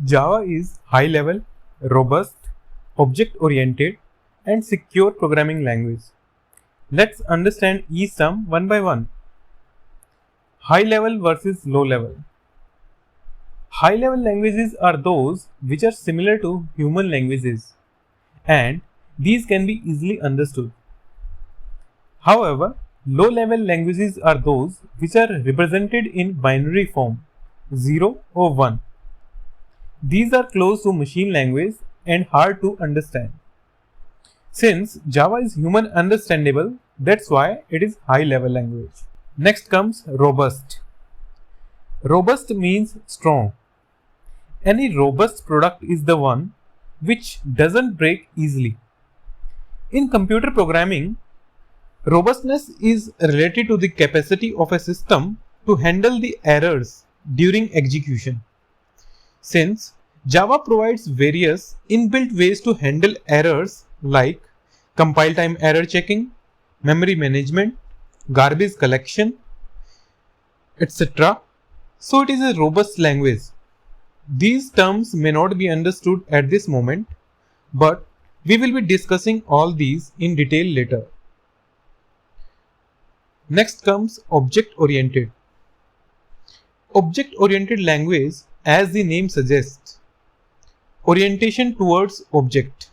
Java is high-level, robust, object-oriented, and secure programming language. Let's understand each term one by one. High-level versus low-level. High-level languages are those which are similar to human languages, and these can be easily understood. However, low-level languages are those which are represented in binary form, 0 or 1. These are close to machine language and hard to understand. Since Java is human understandable, that's why it is high level language. Next comes robust. Robust means strong. Any robust product is the one which doesn't break easily. In computer programming, robustness is related to the capacity of a system to handle the errors during execution. Since Java provides various inbuilt ways to handle errors like compile time error checking, memory management, garbage collection, etc. So it is a robust language. These terms may not be understood at this moment, but we will be discussing all these in detail later. Next comes object-oriented. Object-oriented language, as the name suggests, orientation towards object.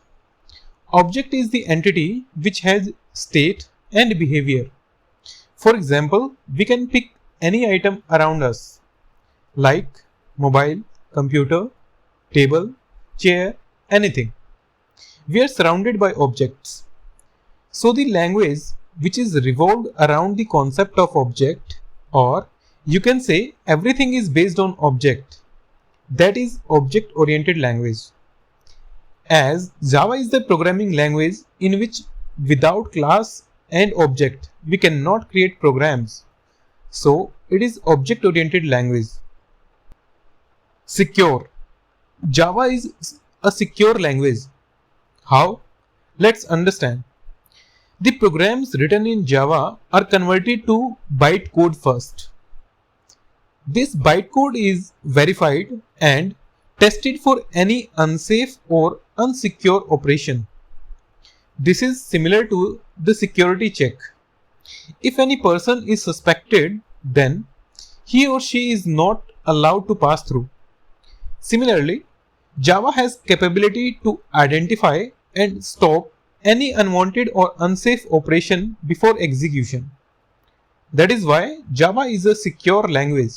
Object is the entity which has state and behavior. For example, we can pick any item around us like mobile, computer, table, chair, anything. We are surrounded by objects. So the language which is revolved around the concept of object, or you can say everything is based on object, that is object oriented language. As Java is the programming language in which without class and object we cannot create programs, so it is object oriented language. Secure. Java is a secure language. How? Let's understand. The programs written in Java are converted to bytecode first. This bytecode is verified and tested for any unsafe or unsecure operation. This is similar to the security check. If any person is suspected, then he or she is not allowed to pass through. Similarly, Java has capability to identify and stop any unwanted or unsafe operation before execution. That is why Java is a secure language.